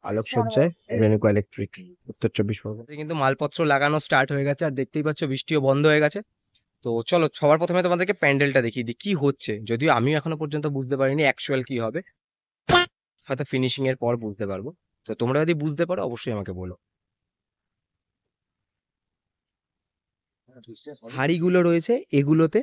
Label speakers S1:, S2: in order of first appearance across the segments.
S1: আলোকসজ্জায় Renuka electric, উত্তর 24 পরগনা। কিন্তু মালপত্র লাগানো স্টার্ট হয়ে গেছে, আর দেখতেই পাচ্ছ বৃষ্টিও বন্ধ হয়ে গেছে। তো চলো সবার প্রথমে তোমাদেরকে প্যান্ডেলটা দেখিয়ে দিই কি হচ্ছে, যদিও আমিও এখনো পর্যন্ত বুঝতে পারিনি অ্যাকচুয়াল কি হবে, হয়তো ফিনিশিং এর পর বুঝতে পারবো। তো তোমরা যদি বুঝতে পারো অবশ্যই আমাকে বলো। হাঁড়িগুলো রয়েছে, এগুলোতে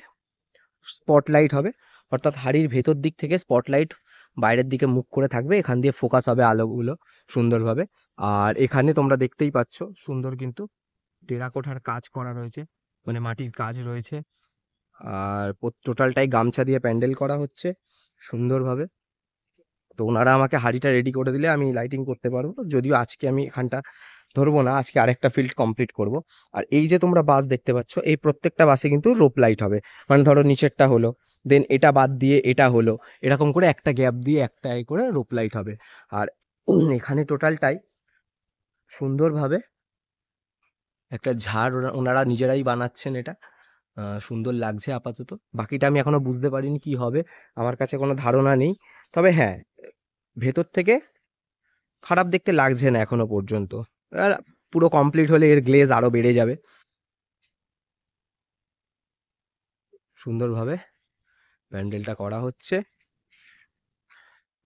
S1: স্পটলাইট হবে, অর্থাৎ হাঁড়ির ভেতর দিক থেকে স্পটলাইট বাইরের দিকে মুখ করে থাকবে, এখান দিয়ে ফোকাস হবে আলোগুলো সুন্দরভাবে। আর এখানে তোমরা দেখতেই পাচ্ছ সুন্দর কিন্তু টেরাকোটার কাজ করা রয়েছে, মানে মাটির কাজ রয়েছে। আর টোটালটাই গামছা দিয়ে প্যান্ডেল করা হচ্ছে সুন্দরভাবে। তো ওনারা আমাকে হাঁড়িটা রেডি করে দিলে আমি লাইটিং করতে পারবো, যদিও আজকে আমি এখানটা ধরবো না, আজকে আরেকটা ফিল্ড কমপ্লিট করব। আর এই যে তোমরা বাস দেখতে পাচ্ছ, এই প্রত্যেকটা বাসে কিন্তু রোপ লাইট হবে, মানে ধরো নিচেরটা হলো, দেন এটা বাদ দিয়ে এটা হলো, এরকম করে একটা গ্যাপ দিয়ে একটা করে রোপ লাইট হবে। আর এখানে টোটালটাই সুন্দরভাবে একটা ঝাড় ওনারা নিজেরাই বানাচ্ছেন, এটা সুন্দর লাগছে আপাতত। বাকিটা আমি এখনো বুঝতে পারিনি কি হবে, আমার কাছে কোনো ধারণা নেই। তবে হ্যাঁ, ভেতর থেকে খারাপ দেখতে লাগছে না এখনো পর্যন্ত। আর পুরো কমপ্লিট হলে এর গ্লেজ আরো বেড়ে যাবে। সুন্দরভাবে প্যান্ডেলটা করা হচ্ছে।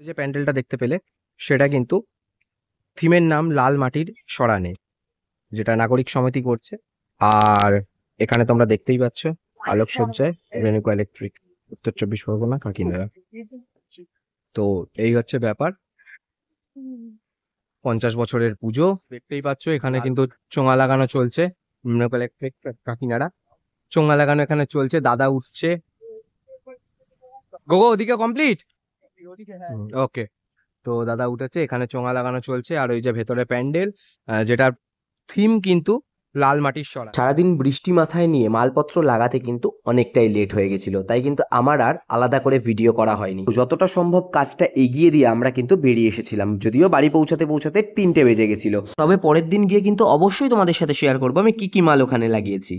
S1: যে প্যান্ডেলটা দেখতে পেলে সেটা কিন্তু থিমের নাম লাল মাটির সরানে, যেটা নাগরিক সমিতি করছে। আর এখানে তোমরা দেখতেই পাচ্ছ আলোকসজ্জায় রেনুকা ইলেকট্রিক, উত্তর 24 পরগনা, কাকিনাড়া। তো এই হচ্ছে ব্যাপার, 50 বছরের পুজো দেখতেই পাচ্ছ। এখানে কিন্তু চোঙা লাগানো চলছে, রেনুকা ইলেকট্রিক কাকিনাড়া চোঙা লাগানো এখানে চলছে। দাদা উঠছে, গোগো ওদিকে কমপ্লিট, ওকে। তো দাদা উঠেছে, এখানে চোঙা লাগানো চলছে। আর ওই যে ভেতরে প্যান্ডেল, যেটার থিম কিন্তু লাল মাটির সরা।
S2: সারাদিন বৃষ্টি মাথায় নিয়ে মালপত্র লাগাতে কিন্তু অনেকটাই লেট হয়ে গেছিল, তাই কিন্তু আমার আর আলাদা করে ভিডিও করা হয়নি। যতটা সম্ভব কাজটা এগিয়ে দিয়ে আমরা কিন্তু বেরিয়ে এসেছিলাম, যদিও বাড়ি পৌঁছাতে পৌঁছাতে 3টে বেজে গেছিল। তবে পরের দিন গিয়ে কিন্তু অবশ্যই তোমাদের সাথে শেয়ার করবো আমি কি কি মাল ওখানে লাগিয়েছি।